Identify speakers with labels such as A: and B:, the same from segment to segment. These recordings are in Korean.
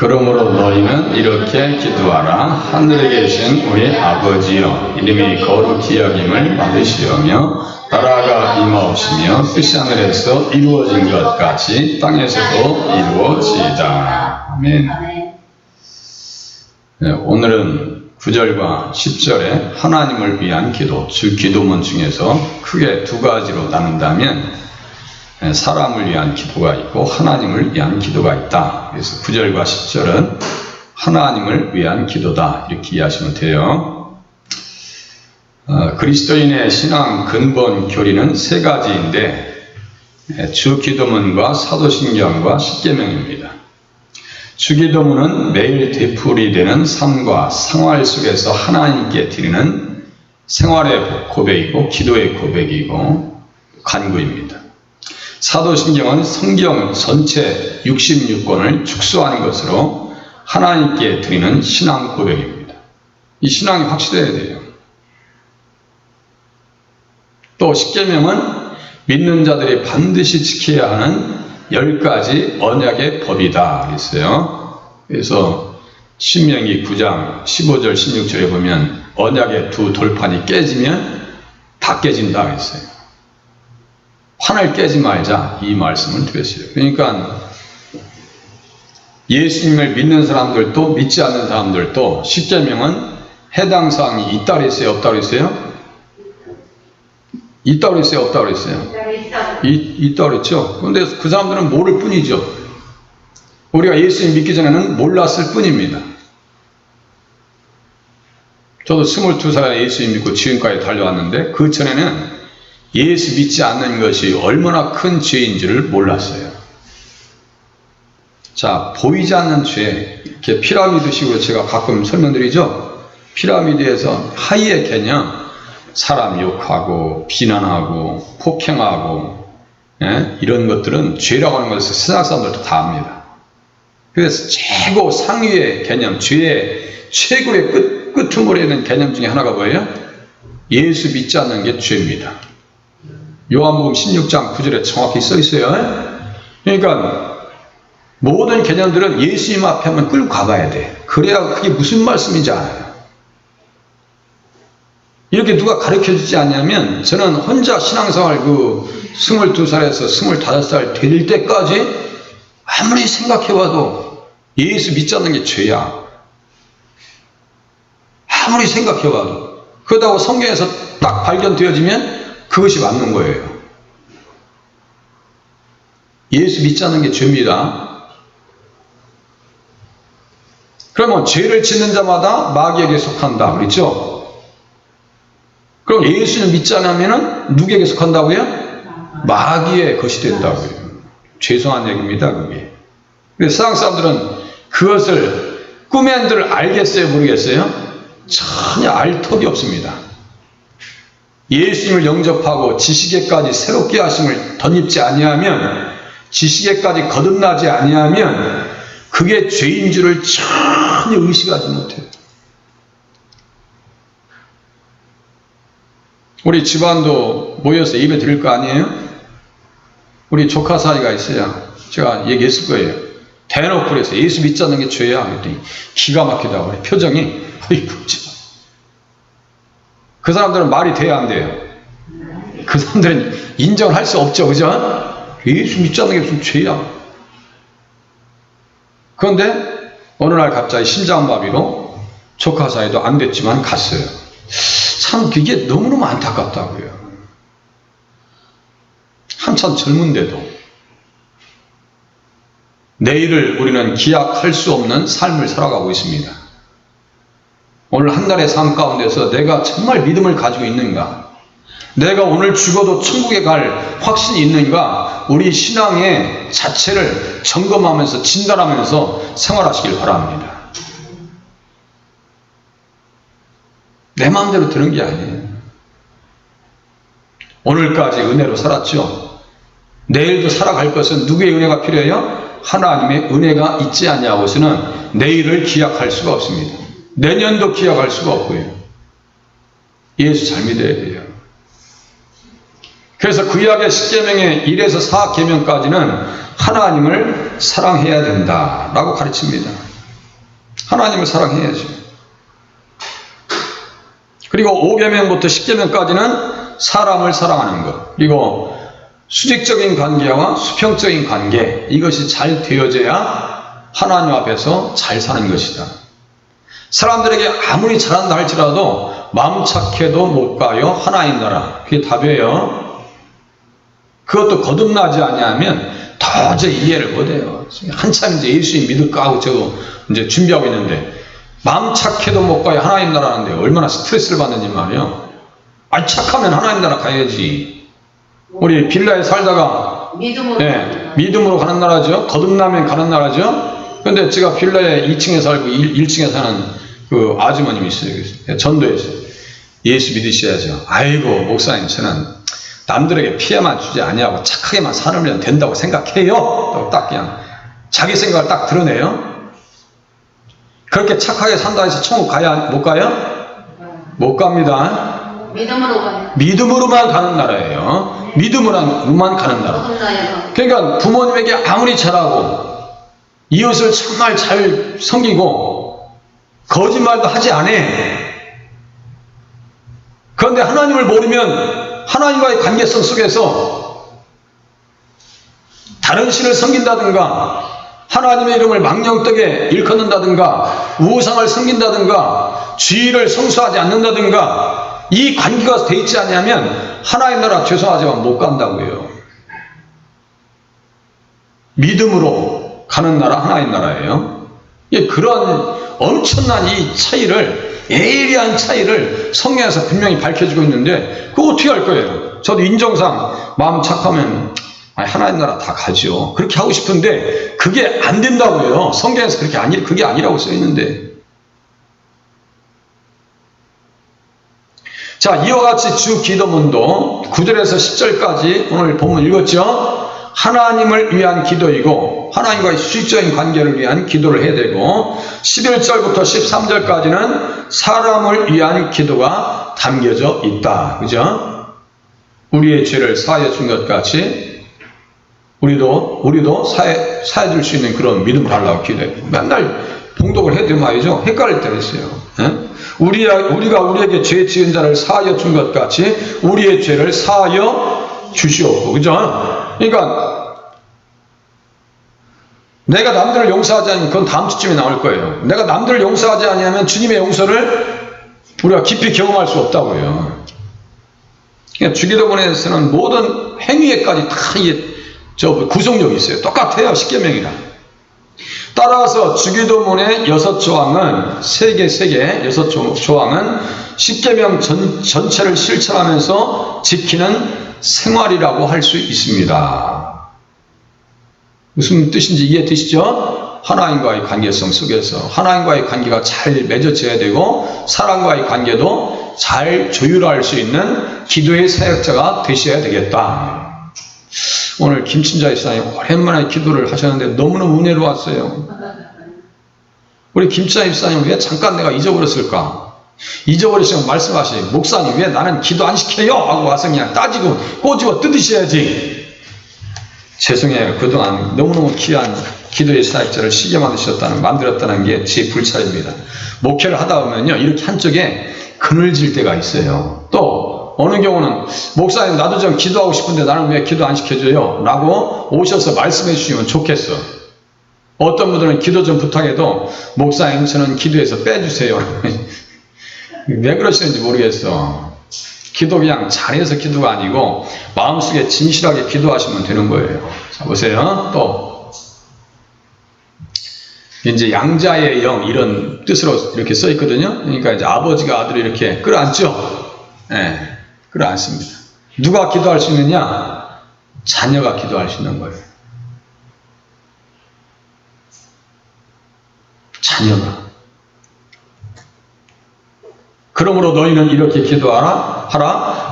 A: 그러므로 너희는 이렇게 기도하라. 하늘에 계신 우리 아버지여, 이름이 거룩히 여김을 받으시오며 나라가 임하옵시며 뜻이 하늘에서 이루어진 것 같이 땅에서도 이루어지이다. 아멘. 네, 오늘은 9절과 10절에 하나님을 위한 기도, 즉 기도문 중에서 크게 두 가지로 나눈다면 사람을 위한 기도가 있고 하나님을 위한 기도가 있다. 그래서 9절과 10절은 하나님을 위한 기도다, 이렇게 이해하시면 돼요. 그리스도인의 신앙 근본 교리는 세 가지인데 주 기도문과 사도신경과 십계명입니다. 주 기도문은 매일 되풀이되는 삶과 생활 속에서 하나님께 드리는 생활의 고백이고 기도의 고백이고 간구입니다. 사도신경은 성경 전체 66권을 축소한 것으로 하나님께 드리는 신앙 고백입니다. 이 신앙이 확실해야 돼요. 또 십계명은 믿는 자들이 반드시 지켜야 하는 10가지 언약의 법이다 그랬어요. 그래서 신명기 9장 15절 16절에 보면 언약의 두 돌판이 깨지면 다 깨진다 그랬어요. 판을 깨지 말자, 이 말씀을 드렸어요. 그러니까 예수님을 믿는 사람들도 믿지 않는 사람들도 십계명은 해당 사항이 있다 그랬어요, 없다 그랬어요? 있다 그랬어요, 없다 그랬어요? 있다 그랬죠. 그런데 그 사람들은 모를 뿐이죠. 우리가 예수님 믿기 전에는 몰랐을 뿐입니다. 저도 22살에 예수님 믿고 지금까지 달려왔는데 그 전에는 예수 믿지 않는 것이 얼마나 큰 죄인 줄을 몰랐어요. 자, 보이지 않는 죄, 이렇게 피라미드식으로 제가 가끔 설명드리죠. 피라미드에서 하이의 개념, 사람 욕하고 비난하고 폭행하고 이런 것들은 죄라고 하는 것을 세상 사람들도 다 압니다. 그래서 최고 상위의 개념, 죄의 최고의 끄트머리에 있는 개념 중에 하나가 뭐예요? 예수 믿지 않는 게 죄입니다. 요한복음 16장 9절에 정확히 써 있어요. 그러니까 모든 개념들은 예수님 앞에 한번 끌고 가봐야 돼. 그래야 그게 무슨 말씀인지 알아요. 이렇게 누가 가르쳐주지 않냐면 저는 혼자 신앙생활 22살에서 25살 될 때까지 아무리 생각해봐도 예수 믿지 않는 게 죄야. 아무리 생각해봐도. 그러다가 성경에서 딱 발견되어지면 그것이 맞는 거예요. 예수 믿지 않는 게 죄입니다. 그러면 죄를 짓는 자마다 마귀에게 속한다 그랬죠? 그럼 예수를 믿지 않으면 누구에게 속한다고요? 마귀의 것이 된다고요. 죄송한 얘기입니다, 그게. 근데 세상 사람들은 그것을 꿈의 한들 알겠어요, 모르겠어요? 전혀 알 턱이 없습니다. 예수님을 영접하고 지식에까지 새롭게 하심을 덧입지 아니하면, 지식에까지 거듭나지 아니하면 그게 죄인 줄을 전혀 의식하지 못해요. 우리 집안도 모여서 예배 드릴 거 아니에요? 우리 조카 사이가 있어요. 제가 얘기했을 거예요. 대놓고 그래서 예수 믿지 않는 게 죄야. 그랬더니 기가 막히다고 그래. 표정이. 어이구, 그 사람들은 말이 돼야 안 돼요. 그 사람들은 인정을 할 수 없죠. 그죠? 예수 믿지 않는 게 무슨 죄야. 그런데 어느 날 갑자기 심장마비로 조카 사이도 안 됐지만 갔어요. 참 그게 너무너무 안타깝다고요. 한참 젊은데도 내일을 우리는 기약할 수 없는 삶을 살아가고 있습니다. 오늘 한 달의 삶 가운데서 내가 정말 믿음을 가지고 있는가? 내가 오늘 죽어도 천국에 갈 확신이 있는가? 우리 신앙의 자체를 점검하면서 진단하면서 생활하시길 바랍니다. 내 마음대로 되는 게 아니에요. 오늘까지 은혜로 살았죠. 내일도 살아갈 것은 누구의 은혜가 필요해요? 하나님의 은혜가 있지 않냐고서는 내일을 기약할 수가 없습니다. 내년도 기약할 수가 없고요. 예수 잘 믿어야 돼요. 그래서 구약의 10계명의 1에서 4계명까지는 하나님을 사랑해야 된다라고 가르칩니다. 하나님을 사랑해야죠. 그리고 5계명부터 10계명까지는 사람을 사랑하는 것, 그리고 수직적인 관계와 수평적인 관계, 이것이 잘 되어져야 하나님 앞에서 잘 사는 것이다. 사람들에게 아무리 잘한다 할지라도 마음 착해도 못 가요 하나님 나라. 그게 답이에요. 그것도 거듭나지 아니하면 도저히 이해를 못해요. 한참 이제 예수님 믿을까 하고 저거 이제 준비하고 있는데 마음 착해도 못 가요 하나님 나라 하는데 얼마나 스트레스를 받는지 말이에요. 아니 착하면 하나님 나라 가야지. 우리 빌라에 살다가 믿음으로 가는 나라죠. 거듭나면 가는 나라죠. 근데 제가 빌라에 2층에 살고 1층에 사는 그 아주머님이 있어요. 전도에서 예수 믿으셔야죠. 아이고 목사님 저는 남들에게 피해만 주지 아니하고 착하게만 살면 된다고 생각해요. 딱 그냥 자기 생각을 딱 드러내요. 그렇게 착하게 산다 해서 천국 가야 못 가요? 못 갑니다.
B: 믿음으로 가요.
A: 믿음으로만 가는 나라예요. 믿음으로만 가는 나라. 그러니까 부모님에게 아무리 잘하고 이웃을 정말 잘 섬기고 거짓말도 하지 않아. 그런데 하나님을 모르면 하나님과의 관계성 속에서 다른 신을 섬긴다든가 하나님의 이름을 망령되게 일컫는다든가 우상을 섬긴다든가 주의를 성수하지 않는다든가 이 관계가 돼 있지 않냐면 하나님 나라 죄송하지만 못 간다고요. 믿음으로 가는 나라 하나님 나라예요. 그런 엄청난 이 차이를 예리한 차이를 성경에서 분명히 밝혀주고 있는데 그거 어떻게 할 거예요? 저도 인정상 마음 착하면 하나님 나라 다 가죠. 그렇게 하고 싶은데 그게 안 된다고요. 성경에서 그게 아니라고 써 있는데. 자, 이와 같이 주 기도문도 9절에서 10절까지 오늘 본문 읽었죠. 하나님을 위한 기도이고 하나님과의 수직적인 관계를 위한 기도를 해야 되고 11절부터 13절까지는 사람을 위한 기도가 담겨져 있다. 그죠? 우리의 죄를 사하여 준 것 같이 우리도 사해 줄 수 있는 그런 믿음을 하려고 기도해요. 맨날 봉독을 해도 말이죠. 헷갈릴 때가 있어요. 우리가 우리에게 죄 지은 자를 사하여 준 것 같이 우리의 죄를 사하여 주시옵고. 그죠? 그러니까 내가 남들을 용서하지 않으면 그건 다음 주쯤에 나올 거예요. 내가 남들을 용서하지 않으면 주님의 용서를 우리가 깊이 경험할 수 없다고요. 그러니까 주기도문에서는 모든 행위에까지 다 구속력이 있어요. 똑같아요. 10계명이랑. 따라서 주기도문의 6조항은 6조항은 10계명 전체를 실천하면서 지키는 생활이라고 할 수 있습니다. 무슨 뜻인지 이해되시죠? 하나님과의 관계성 속에서 하나님과의 관계가 잘 맺어져야 되고 사람과의 관계도 잘 조율할 수 있는 기도의 사역자가 되셔야 되겠다. 오늘 김친자 집사님 오랜만에 기도를 하셨는데 너무너무 은혜로웠어요. 우리 김친자 집사님 왜 잠깐 내가 잊어버렸을까? 잊어버리시면 말씀하시 목사님 왜 나는 기도 안 시켜요? 하고 와서 그냥 따지고 꼬집어 뜯으셔야지. 죄송해요. 그동안 너무너무 귀한 기도의 사역자를 시게 만들었다는 게 제 불찰입니다. 목회를 하다 보면요 이렇게 한쪽에 그늘질 때가 있어요. 또 어느 경우는 목사님 나도 좀 기도하고 싶은데 나는 왜 기도 안 시켜줘요? 라고 오셔서 말씀해 주시면 좋겠어. 어떤 분들은 기도 좀 부탁해도 목사님 저는 기도해서 빼주세요. 왜 그러시는지 모르겠어. 기도 그냥 잘해서 기도가 아니고 마음속에 진실하게 기도하시면 되는 거예요. 자 보세요. 또 이제 양자의 영 이런 뜻으로 이렇게 써 있거든요. 그러니까 이제 아버지가 아들을 이렇게 끌어안죠. 네. 끌어안습니다. 누가 기도할 수 있느냐? 자녀가 기도할 수 있는 거예요. 자녀가. 그러므로 너희는 이렇게 기도하라.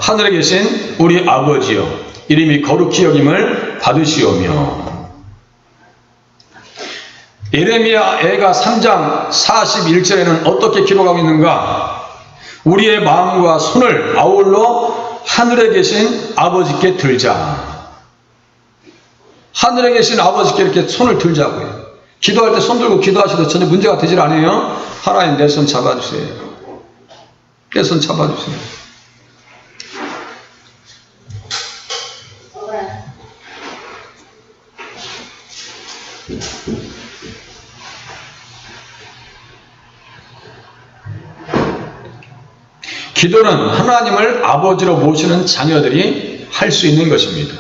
A: 하늘에 계신 우리 아버지여 이름이 거룩히 여김을 받으시오며. 예레미야 애가 3장 41절에는 어떻게 기록하고 있는가? 우리의 마음과 손을 아울러 하늘에 계신 아버지께 들자. 하늘에 계신 아버지께 이렇게 손을 들자고요. 기도할 때 손 들고 기도하셔도 전혀 문제가 되질 않아요. 하나님 내 손 잡아주세요. 내 손 잡아주세요. 기도는 하나님을 아버지로 모시는 자녀들이 할 수 있는 것입니다.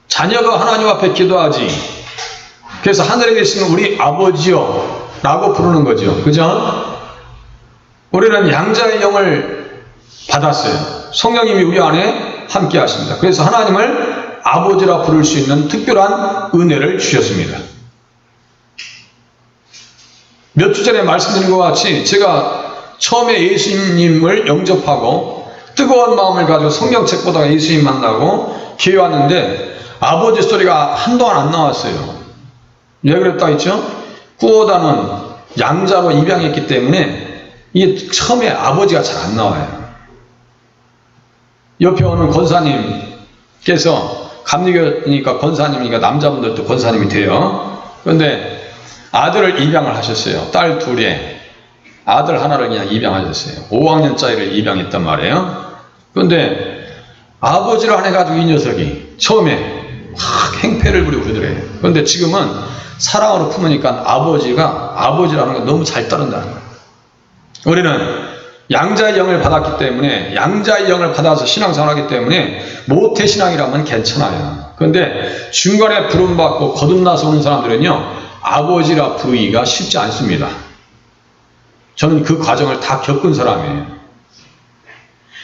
A: 자녀가 하나님 앞에 기도하지. 그래서 하늘에 계시는 우리 아버지요 라고 부르는 거죠. 그죠? 우리는 양자의 영을 받았어요. 성령님이 우리 안에 함께 하십니다. 그래서 하나님을 아버지라 부를 수 있는 특별한 은혜를 주셨습니다. 몇 주 전에 말씀드린 것 같이 제가 처음에 예수님을 영접하고 뜨거운 마음을 가지고 성경책 보다가 예수님 만나고 교회 왔는데 아버지 소리가 한동안 안 나왔어요. 왜 그랬다 했죠? 구호다는 양자로 입양했기 때문에 이게 처음에 아버지가 잘 안 나와요. 옆에 오는 권사님께서 감리교니까 권사님이니까 남자분들도 권사님이 돼요. 그런데 아들을 입양을 하셨어요. 딸 둘에 아들 하나를 그냥 입양하셨어요. 5학년짜리를 입양했단 말이에요. 그런데 아버지를 안 해가지고 이 녀석이 처음에 막 행패를 부리고 그러더래요. 그런데 지금은 사랑으로 품으니까 아버지가 아버지라는 걸 너무 잘 따른다는 거예요. 우리는 양자의 영을 받았기 때문에 양자의 영을 받아서 신앙생활하기 때문에 모태신앙이라면 괜찮아요. 그런데 중간에 부름받고 거듭나서 오는 사람들은요 아버지라 부르기가 쉽지 않습니다. 저는 그 과정을 다 겪은 사람이에요.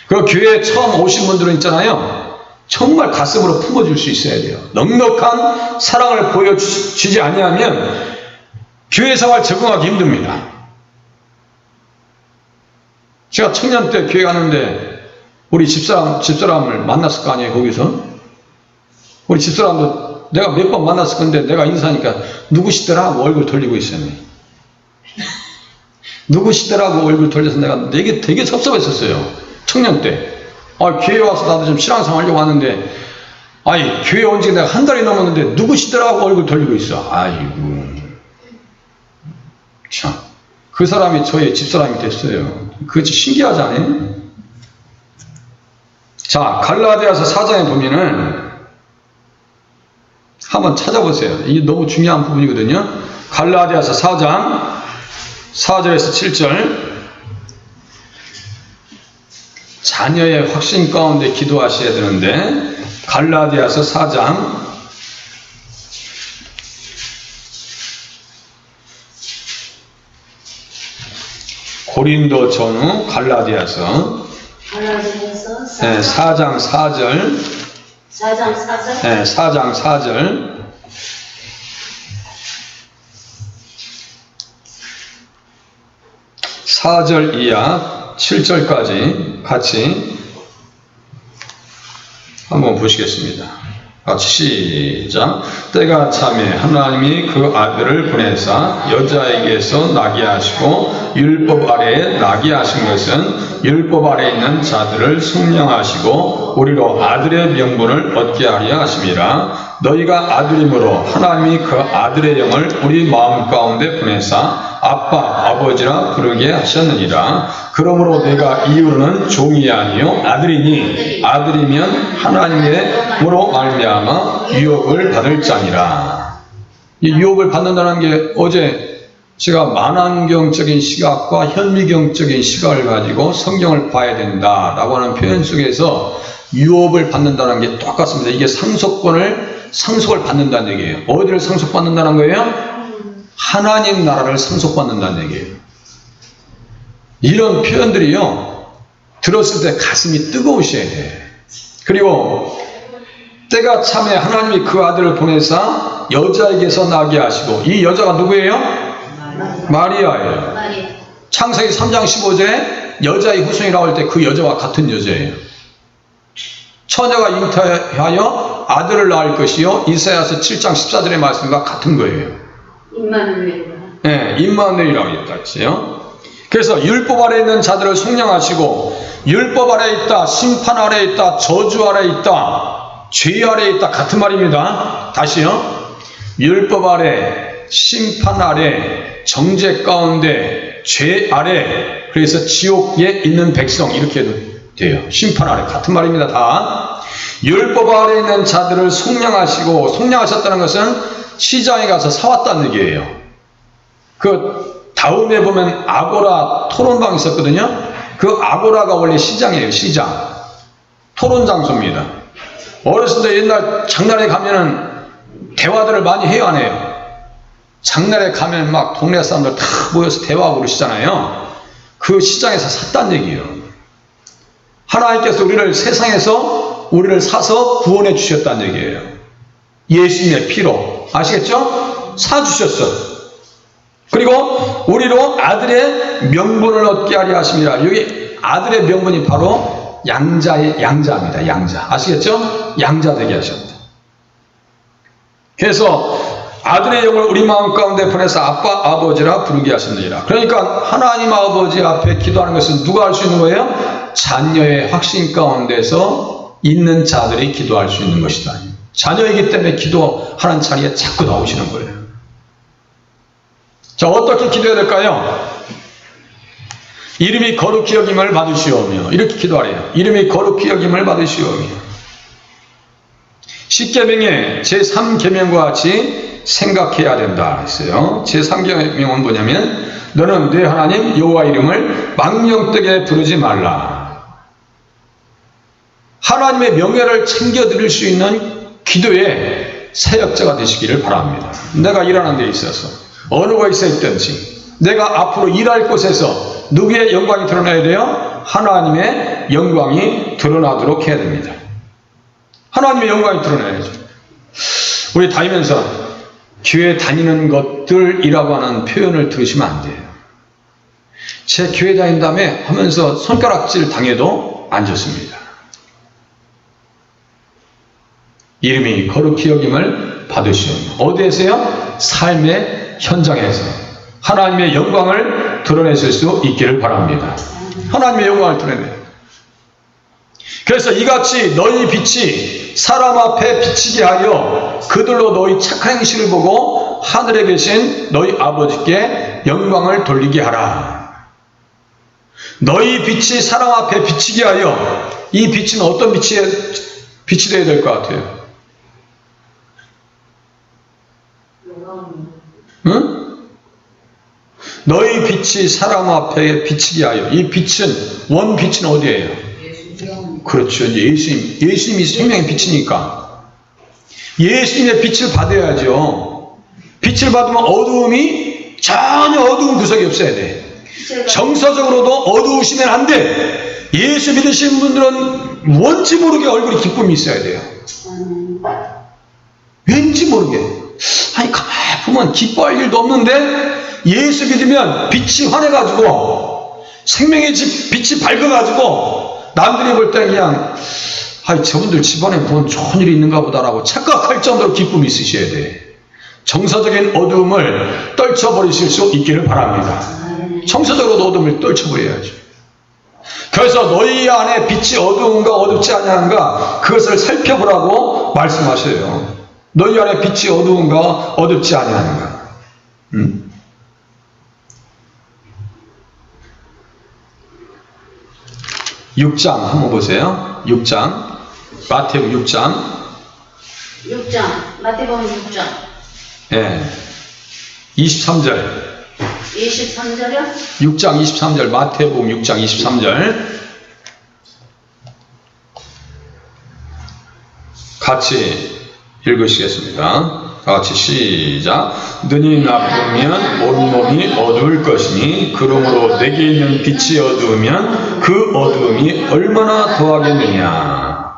A: 그리고 교회에 처음 오신 분들은 있잖아요. 정말 가슴으로 품어줄 수 있어야 돼요. 넉넉한 사랑을 보여주지 아니하면 교회 생활 적응하기 힘듭니다. 제가 청년 때 교회 가는데 우리 집사람을 만났을 거 아니에요, 거기서? 우리 집사람도 내가 몇 번 만났을 건데 내가 인사하니까 누구시더라? 하고 얼굴 돌리고 있었네. 누구시더라고 얼굴 돌려서 내가 되게 섭섭했었어요. 청년 때. 교회 와서 나도 좀 신앙생활 하려고 하는데, 교회 온 지 내가 한 달이 넘었는데 누구시더라고 얼굴 돌리고 있어. 아이고. 참. 그 사람이 저의 집사람이 됐어요. 그것이 신기하지 않아요? 자, 갈라디아서 4장에 보면은, 한번 찾아보세요. 이게 너무 중요한 부분이거든요. 갈라디아서 4장 4절에서 7절 자녀의 확신 가운데 기도하셔야 되는데 갈라디아서 4장 고린도 전후 갈라디아서 4장 4절 4장 4절 4절 이하 7절까지 같이 한번 보시겠습니다. 같이 시작. 때가 참에 하나님이 그 아들을 보내사 여자에게서 나게 하시고 율법 아래에 나게 하신 것은 율법 아래에 있는 자들을 성령하시고 우리로 아들의 명분을 얻게 하려 하심이라. 너희가 아들이므로 하나님이 그 아들의 영을 우리 마음 가운데 보내사 아빠 아버지라 부르게 하셨느니라. 그러므로 내가 이후로는 종이 아니요 아들이니 아들이면 하나님으로 말미암아 유업을 받을 자니라. 이 유업을 받는다는 게 어제 제가 만환경적인 시각과 현미경적인 시각을 가지고 성경을 봐야 된다라고 하는 표현 속에서 유업을 받는다는 게 똑같습니다. 이게 상속을 받는다는 얘기예요. 어디를 상속받는다는 거예요? 하나님 나라를 상속받는다는 얘기예요. 이런 표현들이요 들었을 때 가슴이 뜨거우셔야 돼. 그리고 때가 참에 하나님이 그 아들을 보내사 여자에게서 나게 하시고, 이 여자가 누구예요? 마리아예요. 창세기 3장 15절에 여자의 후손이라고 할 때 그 여자와 같은 여자예요. 처녀가 잉태하여 아들을 낳을 것이요 이사야서 7장 14절의 말씀과 같은 거예요. 임마누엘이라고 했다지요. 그래서 율법 아래에 있는 자들을 성령하시고, 율법 아래에 있다, 심판 아래에 있다, 저주 아래에 있다, 죄 아래에 있다, 같은 말입니다. 다시요. 율법 아래, 심판 아래, 정죄 가운데, 죄 아래, 그래서 지옥에 있는 백성 이렇게 해도 돼요. 심판 아래 같은 말입니다. 다 율법 아래 있는 자들을 속량하시고, 속량하셨다는 것은 시장에 가서 사왔다는 얘기예요. 그 다음에 보면 아고라 토론방 있었거든요. 그 아고라가 원래 시장이에요. 시장 토론 장소입니다. 어렸을 때 옛날 장날에 가면은 대화들을 많이 해요, 안 해요? 장날에 가면 막 동네 사람들 다 모여서 대화하고 그러시잖아요. 그 시장에서 샀다는 얘기예요. 하나님께서 우리를 세상에서 우리를 사서 구원해 주셨다는 얘기예요. 예수님의 피로. 아시겠죠? 사주셨어. 그리고 우리로 아들의 명분을 얻게 하려 하심이라. 여기 아들의 명분이 바로 양자입니다. 양자. 아시겠죠? 양자 되게 하셨다. 그래서 아들의 영을 우리 마음 가운데 보내서 아빠 아버지라 부르게 하셨느니라. 그러니까 하나님 아버지 앞에 기도하는 것은 누가 할 수 있는 거예요? 자녀의 확신 가운데서 있는 자들이 기도할 수 있는 것이다. 자녀이기 때문에 기도하는 자리에 자꾸 나오시는 거예요. 자, 어떻게 기도해야 될까요? 이름이 거룩히 여김을 받으시오며, 이렇게 기도하래요. 이름이 거룩히 여김을 받으시오며. 십계명의 제3계명과 같이 생각해야 된다 했어요. 제3계명은 뭐냐면 너는 네 하나님 여호와 이름을 망령되게 부르지 말라. 하나님의 명예를 챙겨드릴 수 있는 기도의 사역자가 되시기를 바랍니다. 내가 일하는 데 있어서 어느 곳에 있든지 내가 앞으로 일할 곳에서 누구의 영광이 드러나야 돼요? 하나님의 영광이 드러나도록 해야 됩니다. 하나님의 영광이 드러나야죠. 우리 다니면서 교회 다니는 것들이라고 하는 표현을 들으시면 안 돼요. 제 교회 다닌 다음에 하면서 손가락질 당해도 안 좋습니다. 이름이 거룩히 여김을 받으시오며. 어디에서요? 삶의 현장에서 하나님의 영광을 드러내실 수 있기를 바랍니다. 하나님의 영광을 드러내요. 그래서 이같이 너희 빛이 사람 앞에 비치게 하여 그들로 너희 착한 행실을 보고 하늘에 계신 너희 아버지께 영광을 돌리게 하라. 너희 빛이 사람 앞에 비치게 하여, 이 빛은 어떤 빛이 되어야 될 것 같아요? 응? 너희 빛이 사람 앞에 비치게 하여. 이 빛은, 원 빛은 어디예요? 그렇죠. 예수님이 생명의 빛이니까 예수님의 빛을 받아야죠. 빛을 받으면 어두움이 전혀 어두운 구석이 없어야 돼. 정서적으로도 어두우시면 안 돼. 예수 믿으시는 분들은 뭔지 모르게 얼굴에 기쁨이 있어야 돼요. 왠지 모르게. 아니 가만히 보면 기뻐할 일도 없는데 예수 믿으면 빛이 환해가지고 생명의 빛이 밝아가지고 남들이 볼 때 그냥 저분들 집안에 뭔 좋은 일이 있는가 보다라고 착각할 정도로 기쁨이 있으셔야 돼. 정서적인 어두움을 떨쳐버리실 수 있기를 바랍니다. 정서적으로 어두움을 떨쳐버려야죠. 그래서 너희 안에 빛이 어두운가 어둡지 않은가 그것을 살펴보라고 말씀하셔요. 너희 안에 빛이 어두운가 어둡지 않은가. 6장 한번 보세요. 6장 마태복음 6장
B: 마태복음 6장
A: 예, 23절
B: 23절이요?
A: 6장 23절 마태복음 6장 23절 같이 읽으시겠습니다. 같이 시작. 눈이 나쁘면 온몸이 어두울 것이니 그러므로 내게 있는 빛이 어두우면 그 어두움이 얼마나 더하겠느냐.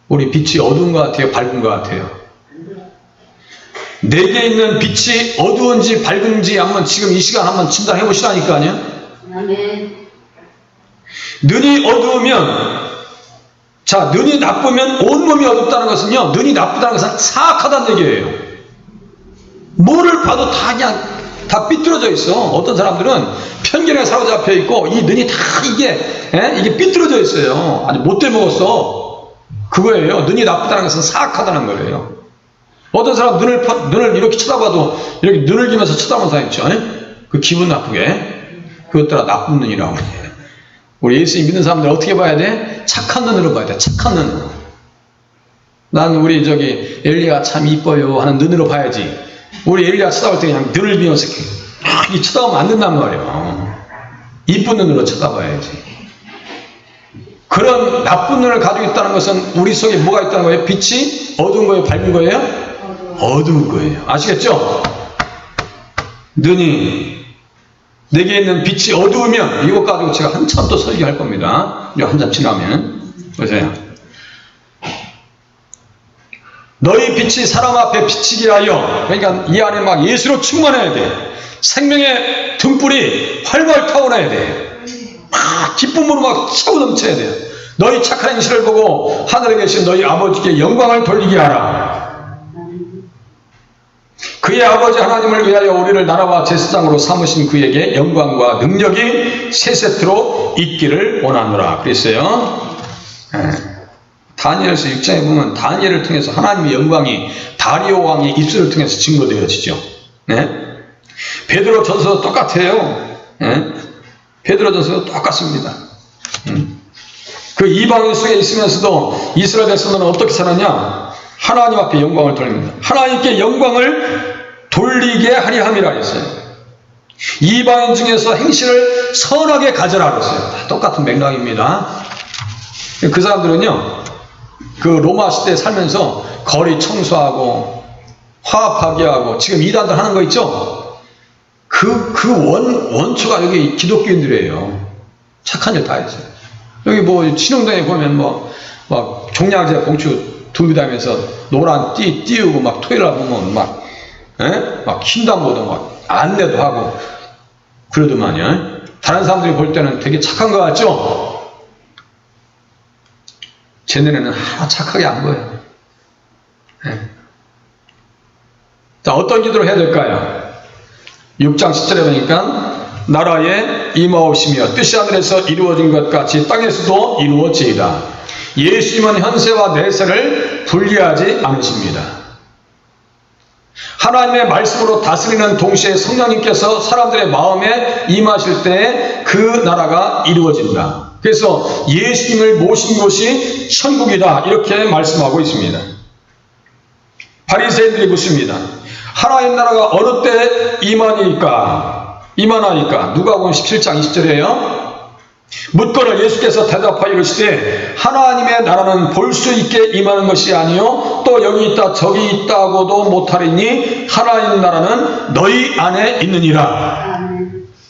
A: 우리 빛이 어두운 것 같아요? 밝은 것 같아요? 내게 있는 빛이 어두운지 밝은지 한번 지금 이 시간 한번 진단해 보시라니까요.
B: 아멘.
A: 눈이 어두우면, 자, 눈이 나쁘면 온몸이 어둡다는 것은요, 눈이 나쁘다는 것은 사악하다는 얘기예요. 뭐를 봐도 다 그냥 다 삐뚤어져 있어. 어떤 사람들은 편견에 사로잡혀 있고 이 눈이 다 이게 삐뚤어져 있어요. 아주 못돼 먹었어. 그거예요. 눈이 나쁘다는 것은 사악하다는 거예요. 어떤 사람 눈을 이렇게 쳐다봐도 이렇게 눈을 기면서 쳐다보는 사람 있죠. 그 기분 나쁘게. 그것들아 나쁜 눈이라고. 우리 예수님 믿는 사람들 어떻게 봐야 돼? 착한 눈으로 봐야 돼. 착한 눈으로. 난 우리 엘리야 참 이뻐요 하는 눈으로 봐야지. 우리 엘리야 쳐다볼 때 그냥 눈을 비면서 이 쳐다보면 안 된단 말이에요. 이쁜 눈으로 쳐다봐야지. 그런 나쁜 눈을 가지고 있다는 것은 우리 속에 뭐가 있다는 거예요? 빛이 어두운 거예요? 밝은 거예요? 어두운 거예요. 아시겠죠? 눈이 내게 있는 빛이 어두우면 이것 가지고 제가 한참 또 설교할 겁니다. 한참 지나면. 보세요. 너희 빛이 사람 앞에 비치게 하여, 그러니까 이 안에 막 예수로 충만해야 돼. 생명의 등불이 활발 타오르야 돼. 막 기쁨으로 막 차고 넘쳐야 돼요. 너희 착한 행실을 보고 하늘에 계신 너희 아버지께 영광을 돌리게 하라. 그의 아버지 하나님을 위하여 우리를 나라와 제사장으로 삼으신 그에게 영광과 능력이 세세토록 있기를 원하노라. 그랬어요. 다니엘서 6장에 보면 다니엘을 통해서 하나님의 영광이 다리오 왕의 입술을 통해서 증거되어지죠. 네? 베드로 전서도 똑같아요. 베드로 전서도 똑같습니다. 그 이방인 속에 있으면서도 이스라엘 백성들은 어떻게 살았냐? 하나님 앞에 영광을 돌립니다. 하나님께 영광을 돌리게 하려 함이라 했어요. 이방인 중에서 행실을 선하게 가져라 그랬어요. 다 똑같은 맥락입니다. 그 사람들은요, 그 로마 시대에 살면서 거리 청소하고 화합하게 하고 지금 이단들 하는 거 있죠? 원초가 여기 기독교인들이에요. 착한 일 다 했어요. 여기 뭐 신흥당에 보면 막 종량제 봉투 두비다면서 노란 띄우고 막 토요일 날 보면 막 흰담보도 막 안내도 하고 그러더만요. 다른 사람들이 볼 때는 되게 착한 것 같죠? 제 눈에는 하나 착하게 안 보여요. 자, 어떤 기도를 해야 될까요? 6장 10절에 보니까 나라에 임하옵시며 뜻이 하늘에서 이루어진 것 같이 땅에서도 이루어지이다. 예수님은 현세와 내세를 분리하지 않으십니다. 하나님의 말씀으로 다스리는 동시에 성령님께서 사람들의 마음에 임하실 때 그 나라가 이루어진다. 그래서 예수님을 모신 곳이 천국이다. 이렇게 말씀하고 있습니다. 바리새인들이 묻습니다. 하나님 나라가 어느 때 임하나이까? 누가복음 17장 20절이에요. 묻거늘 예수께서 대답하여 이르시되 하나님의 나라는 볼 수 있게 임하는 것이 아니요 또 여기 있다 저기 있다고도 못하리니 하나님 나라는 너희 안에 있느니라.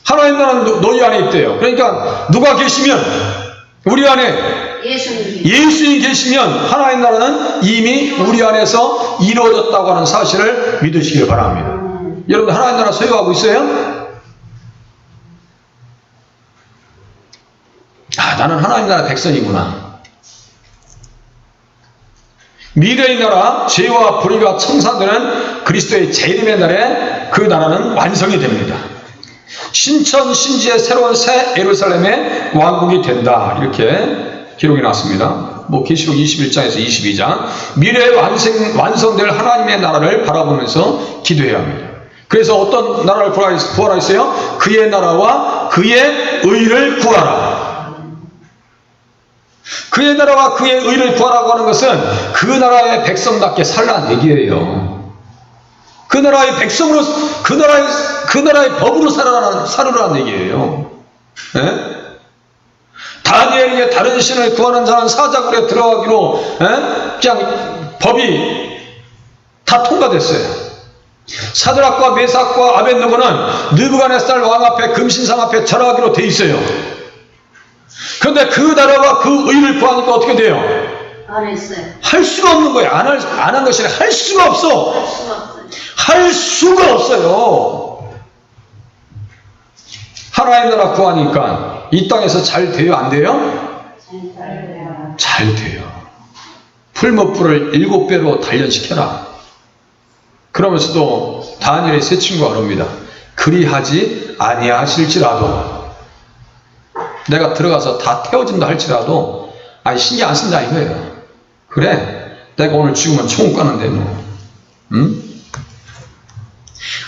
A: 하나님 나라는 너희 안에 있대요. 그러니까 누가 계시면 우리 안에 예수님 계시면 하나님 나라는 이미 우리 안에서 이루어졌다고 하는 사실을 믿으시길 바랍니다. 여러분 하나님 나라 소유하고 있어요? 나는 하나님 나라 백성이구나. 미래의 나라, 죄와 불의가 청산되는 그리스도의 재림의 날에 그 나라는 완성이 됩니다. 신천 신지의 새로운 새 예루살렘의 왕국이 된다. 이렇게 기록이 났습니다. 계시록 21장에서 22장. 미래에 완성될 하나님의 나라를 바라보면서 기도해야 합니다. 그래서 어떤 나라를 구하라 했어요? 그의 나라와 그의 의를 구하라. 그의 나라와 그의 의를 구하라고 하는 것은 그 나라의 백성답게 살라는 얘기예요. 그 나라의 백성으로, 그 나라의 법으로 살으라는 얘기예요. 다니엘에게 다른 신을 구하는 자는 사자굴에 들어가기로 그냥 법이 다 통과됐어요. 사드락과 메삭과 아벳느고는 느부갓네살 왕 앞에 금신상 앞에 절하기로 돼 있어요. 그런데 그 나라와 그 의를 구하니까 어떻게 돼요?
B: 안 했어요.
A: 할 수가 없는 거예요. 안 한 것이 아니라 할 수가 없어. 할 수가 없어요. 하나님 나라 구하니까 이 땅에서 잘 돼요? 안 돼요? 잘 돼요. 풀무불을 7배로 단련시켜라. 그러면서도 다니엘의 세 친구가 그럽니다. 그리하지 아니하실지라도 내가 들어가서 다 태워진다 할지라도 신경 안 쓴다 이거예요. 그래 내가 오늘 죽으면 천국 가는데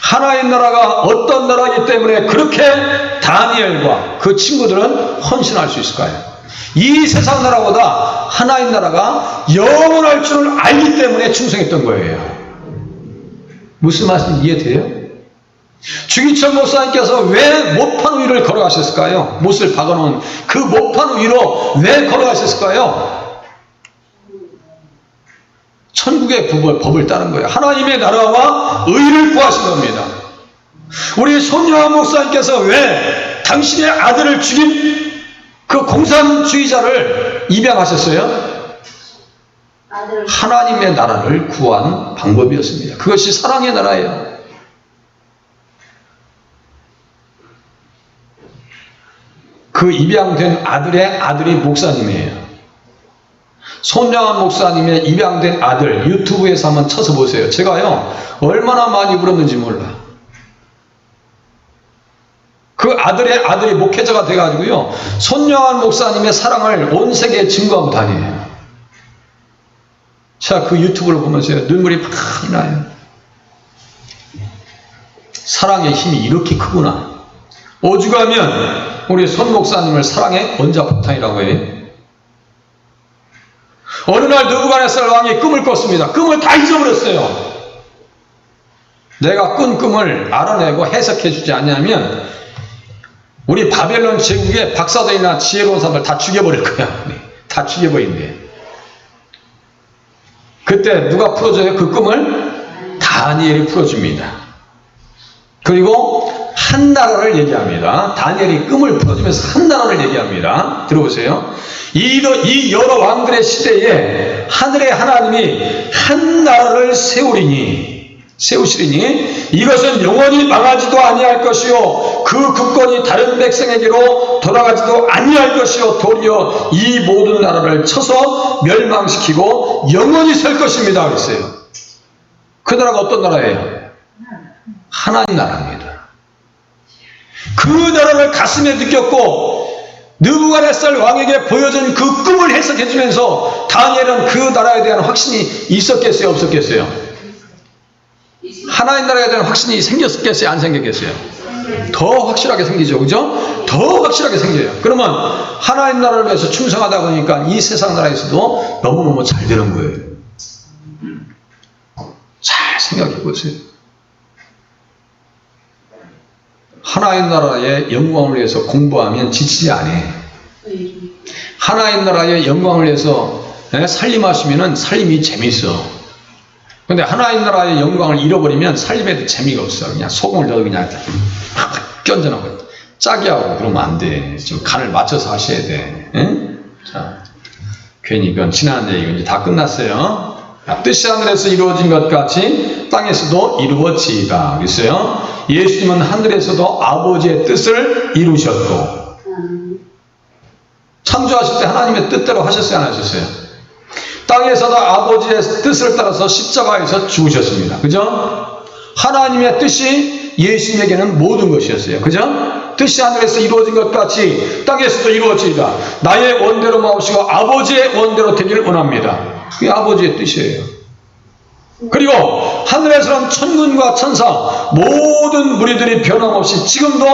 A: 하나의 나라가 어떤 나라이기 때문에 그렇게 다니엘과 그 친구들은 헌신할 수 있을까요? 이 세상 나라보다 하나의 나라가 영원할 줄을 알기 때문에 충성했던 거예요. 무슨 말씀인지 이해돼요? 주기철 목사님께서 왜 모판 위를 걸어가셨을까요? 못을 박아놓은 그 모판 위로 왜 걸어가셨을까요? 천국의 법을 따른 거예요. 하나님의 나라와 의를 구하신 겁니다. 우리 손요한 목사님께서 왜 당신의 아들을 죽인 그 공산주의자를 입양하셨어요? 하나님의 나라를 구한 방법이었습니다. 그것이 사랑의 나라예요. 그 입양된 아들의 아들이 목사님이에요. 손양한 목사님의 입양된 아들 유튜브에서 한번 쳐서 보세요. 제가요 얼마나 많이 울었는지 몰라. 그 아들의 아들이 목회자가 돼가지고요 손양한 목사님의 사랑을 온 세계에 증거하고 다녀요. 자, 그 유튜브를 보면서 눈물이 많이 나요. 사랑의 힘이 이렇게 크구나. 오죽하면 우리 손 목사님을 사랑의 원자폭탄이라고 해. 어느 날 느부갓네살 왕이 꿈을 꿨습니다. 꿈을 다 잊어버렸어요. 내가 꾼 꿈을 알아내고 해석해 주지 않냐면 우리 바벨론 제국의 박사들이나 지혜로운 사람들 다 죽여버릴 거야. 다 죽여버린대. 그때 누가 풀어줘요? 그 꿈을 다니엘이 풀어줍니다. 그리고 한 나라를 얘기합니다. 다니엘이 꿈을 풀어주면서 한 나라를 얘기합니다. 들어보세요. 이 여러 왕들의 시대에 하늘의 하나님이 한 나라를 세우시리니 이것은 영원히 망하지도 아니할 것이요 그 국권이 다른 백성에게로 돌아가지도 아니할 것이요 도리어 이 모든 나라를 쳐서 멸망시키고 영원히 설 것입니다. 그랬어요. 그 나라가 어떤 나라예요? 하나님 나라입니다. 그 나라를 가슴에 느꼈고 느부갓네살 왕에게 보여준 그 꿈을 해석해 주면서 다니엘은 그 나라에 대한 확신이 있었겠어요? 없었겠어요? 하나님 나라에 대한 확신이 생겼겠어요? 안 생겼겠어요? 더 확실하게 생기죠. 그죠? 더 확실하게 생겨요. 그러면 하나님 나라를 위해서 충성하다 보니까 이 세상 나라에서도 너무너무 잘 되는 거예요. 잘 생각해 보세요. 하나님 나라의 영광을 위해서 공부하면 지치지 않아요. 하나님 나라의 영광을 위해서 살림하시면 살림이 재밌어. 근데 하나님 나라의 영광을 잃어버리면 살림에도 재미가 없어. 그냥 소금을 넣어 그냥 껴얹어놓고 짜게 하고 그러면 안 돼. 좀 간을 맞춰서 하셔야 돼. 자, 괜히 그건 지난 얘기가 이제 다 끝났어요. 뜻이 하늘에서 이루어진 것 같이 땅에서도 이루어지이다. 그랬어요. 예수님은 하늘에서도 아버지의 뜻을 이루셨고 창조하실 때 하나님의 뜻대로 하셨어요? 안 하셨어요? 땅에서도 아버지의 뜻을 따라서 십자가에서 죽으셨습니다. 그죠? 하나님의 뜻이 예수님에게는 모든 것이었어요. 그죠? 뜻이 하늘에서 이루어진 것 같이 땅에서도 이루어지이다. 나의 원대로 마오시고 아버지의 원대로 되기를 원합니다. 그게 아버지의 뜻이에요. 그리고 하늘에서는 천군과 천사 모든 무리들이 변함없이 지금도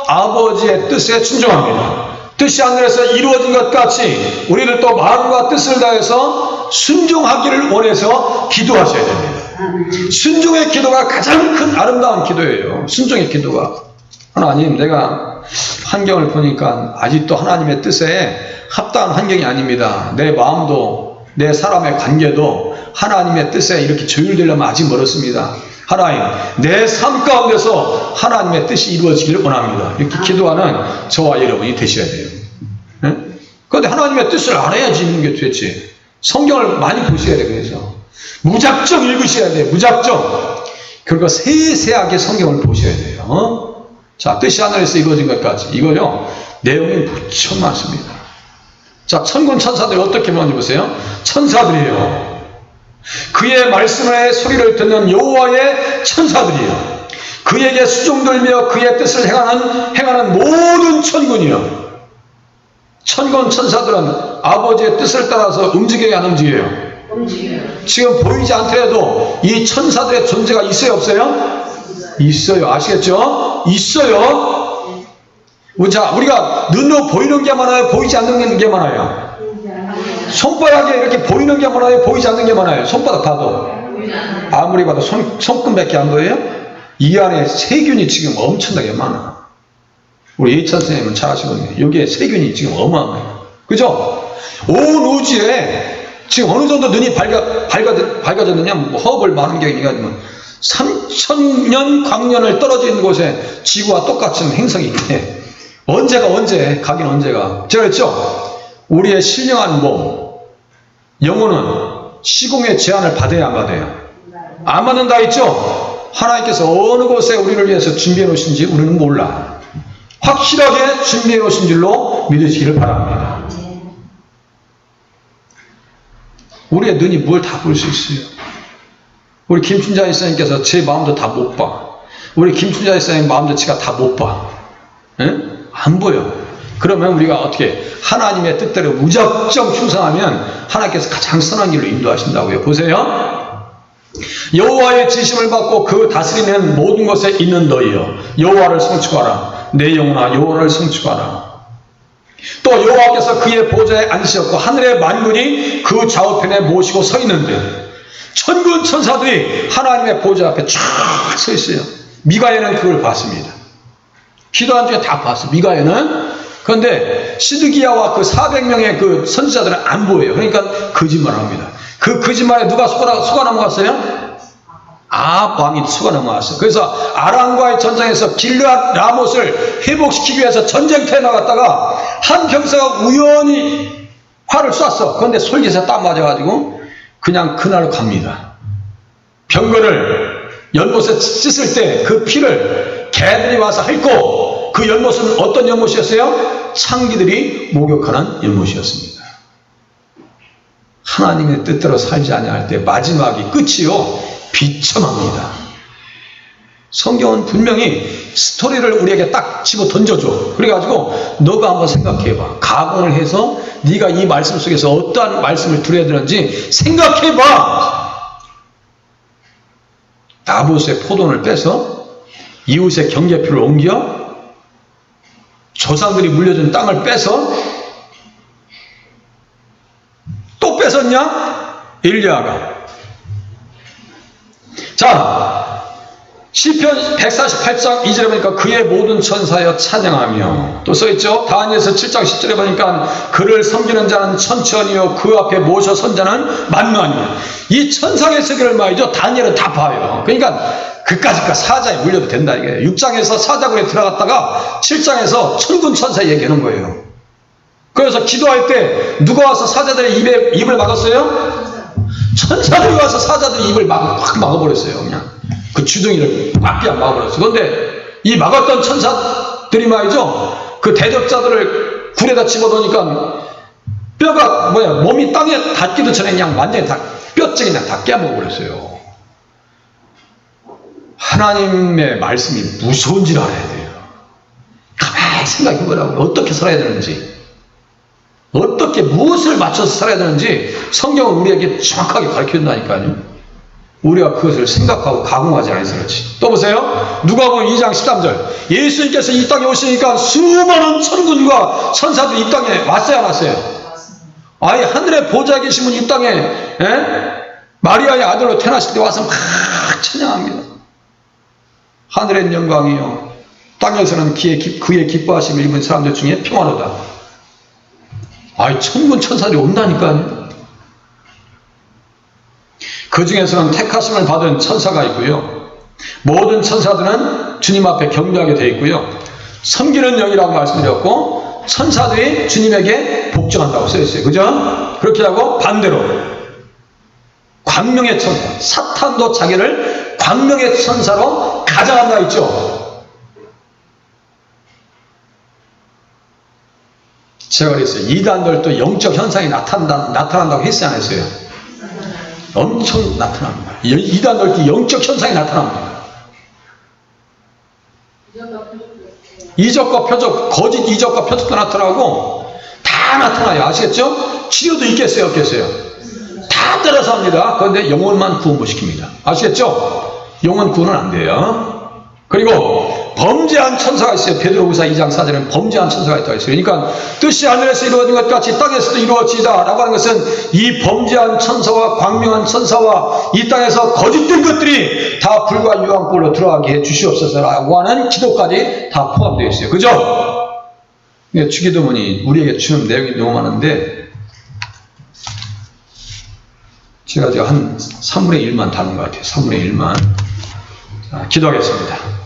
A: 아버지의 뜻에 순종합니다. 뜻이 하늘에서 이루어진 것 같이 우리들도 마음과 뜻을 다해서 순종하기를 원해서 기도하셔야 됩니다. 순종의 기도가 가장 큰 아름다운 기도예요. 순종의 기도가. 하나님, 내가 환경을 보니까 아직도 하나님의 뜻에 합당한 환경이 아닙니다. 내 마음도 내 사람의 관계도 하나님의 뜻에 이렇게 조율되려면 아직 멀었습니다. 하나님, 내 삶 가운데서 하나님의 뜻이 이루어지기를 원합니다. 이렇게 기도하는 저와 여러분이 되셔야 돼요. 그런데 하나님의 뜻을 알아야지 있는 게 도대체. 성경을 많이 보셔야 돼요. 그래서 무작정 읽으셔야 돼요. 무작정. 그리고 세세하게 성경을 보셔야 돼요. 자, 뜻이 하늘에서 이루어진 것까지. 이거요, 내용이 무척 많습니다. 자, 천군 천사들이 어떻게 먼저 보세요? 천사들이에요. 그의 말씀의 소리를 듣는 여호와의 천사들이에요. 그에게 수종들며 그의 뜻을 행하는 모든 천군이요. 천군 천사들은 아버지의 뜻을 따라서 움직여야 안 움직여요?
B: 움직여요.
A: 지금 보이지 않더라도 이 천사들의 존재가 있어요, 없어요? 있어요. 아시겠죠? 있어요. 자, 우리가 눈으로 보이는 게 많아요? 보이지 않는 게 많아요? 손바닥에 이렇게 보이는 게 많아요? 보이지 않는 게 많아요? 손바닥 봐도. 아무리 봐도 손금밖에 안 보여요? 이 안에 세균이 지금 엄청나게 많아. 우리 예찬 선생님은 잘 아시거든요. 여기에 세균이 지금 어마어마해요. 그죠? 온 우주에 지금 어느 정도 눈이 밝아졌느냐, 뭐 허블 망원경이 가지고 3,000년 광년을 떨어져 있는 곳에 지구와 똑같은 행성이 있대. 언제, 가긴 언제가. 제가 했죠? 우리의 신령한 몸, 영혼은 시공의 제한을 받아야 안 받아요? 안 받는다 했죠? 하나님께서 어느 곳에 우리를 위해서 준비해 놓으신지 우리는 몰라. 확실하게 준비해 놓으신 줄로 믿으시기를 바랍니다. 우리의 눈이 뭘 다 볼 수 있어요. 우리 김춘자 이사님께서 제 마음도 다 못 봐. 우리 김춘자 이사님 마음도 제가 다 못 봐. 에? 안 보여. 그러면 우리가 어떻게 하나님의 뜻대로 무작정 충성하면 하나님께서 가장 선한 길로 인도하신다고요. 보세요. 여호와의 지심을 받고 그 다스리는 모든 것에 있는 너희여, 여호와를 성축하라. 내 영혼아, 여호와를 성축하라. 또 여호와께서 그의 보좌에 앉으셨고 하늘의 만군이 그 좌우편에 모시고 서 있는데 천군 천사들이 하나님의 보좌 앞에 쫙 서 있어요. 미가엘은 그걸 봤습니다. 기도한 중에 다 봤어. 미가엘은. 그런데 시드기야와 그 400명의 그 선지자들은 안 보여요. 그러니까 거짓말을 합니다. 그 거짓말에 누가 속아 넘어갔어요? 아합 왕이 속아 넘어갔어요. 그래서 아람과의 전쟁에서 길르앗 라못을 회복시키기 위해서 전쟁터에 나갔다가 한 병사가 우연히 활을 쐈어. 그런데 솔깃에 딱 맞아가지고 그냥 그날로 갑니다. 병거를 연못에 찢을 때 그 피를 개들이 와서 핥고, 그 연못은 어떤 연못이었어요? 창기들이 목욕하는 연못이었습니다. 하나님의 뜻대로 살지 아니할 때 마지막이 끝이요 비참합니다. 성경은 분명히 스토리를 우리에게 딱 집어 던져줘. 그래가지고 너가 한번 생각해봐. 가공을 해서 네가 이 말씀 속에서 어떠한 말씀을 들어야 되는지 생각해봐. 나봇의 포도를 빼서 이웃의 경계표를 옮겨 조상들이 물려준 땅을 빼서 또 뺏었냐? 엘리야가. 자, 시편 148장 2절에 보니까 그의 모든 천사여 찬양하며, 또 써있죠. 다니엘서 7장 10절에 보니까 그를 섬기는 자는 천천히요 그 앞에 모셔 선 자는 만만이요. 이 천상의 세계를 말이죠. 다니엘은 다 봐요. 그러니까 그까짓까 사자에 물려도 된다 이게. 6장에서 사자굴에 들어갔다가 7장에서 천군 천사 얘기하는 거예요. 그래서 기도할 때 누가 와서 사자들의 입을 막았어요? 천사들이 와서 사자들의 입을 확 막아버렸어요. 그냥 그 주둥이를 꽉 막아버렸어요. 그런데 이 막았던 천사들이 말이죠, 그 대적자들을 굴에다 집어넣으니까 뼈가 몸이 땅에 닿기도 전에 그냥 완전히 다 뼈째 그냥 다 깨먹어버렸어요. 하나님의 말씀이 무서운지를 알아야 돼요. 가만히 생각해보라고. 어떻게 살아야 되는지, 어떻게 무엇을 맞춰서 살아야 되는지 성경은 우리에게 정확하게 가르쳐준다니까요. 우리가 그것을 생각하고 가공하지 않아서 그렇지. 또 보세요. 누가복음 2장 13절. 예수님께서 이 땅에 오시니까 수많은 천군과 천사들이 이 땅에 왔어요, 안 왔어요? 아예 하늘에 보좌 계신 분 이 땅에 마리아의 아들로 태어나실 때 와서 막 찬양합니다. 하늘엔 영광이요 땅에서는 그의 기뻐하심을 입은 사람들 중에 평화로다. 아이 천군 천사들이 온다니까요. 그 중에서는 택하심을 받은 천사가 있고요. 모든 천사들은 주님 앞에 경배하게 되어 있고요. 섬기는 영이라고 말씀드렸고, 천사들이 주님에게 복종한다고 써있어요. 그죠? 그렇게 하고 반대로 광명의 천사, 사탄도 자기를 광명의 천사로 가장한다 있죠. 제가 그랬어요. 이단들도 영적 현상이 나타난다고 했어요, 안 했어요? 엄청 나타납니다. 이단들도 영적 현상이 나타납니다. 이적과 표적, 거짓 이적과 표적도 나타나고 다 나타나요. 아시겠죠? 치료도 있겠어요, 없겠어요? 다 다 때려서 합니다. 그런데 영혼만 구원 못 시킵니다. 아시겠죠? 영혼 구원은 안 돼요. 그리고 범죄한 천사가 있어요. 베드로후서 2장 4절에는 범죄한 천사가 있다고 했어요. 그러니까 뜻이 하늘에서 이루어진 것 같이 땅에서도 이루어지다 라고 하는 것은 이 범죄한 천사와 광명한 천사와 이 땅에서 거짓된 것들이 다 불과 유황불로 들어가게 해 주시옵소서라고 하는 기도까지 다 포함되어 있어요. 그죠? 주기도문이 우리에게 주는 내용이 너무 많은데 제가 한 3분의 1만 다룬 것 같아요. 3분의 1만. 자, 기도하겠습니다.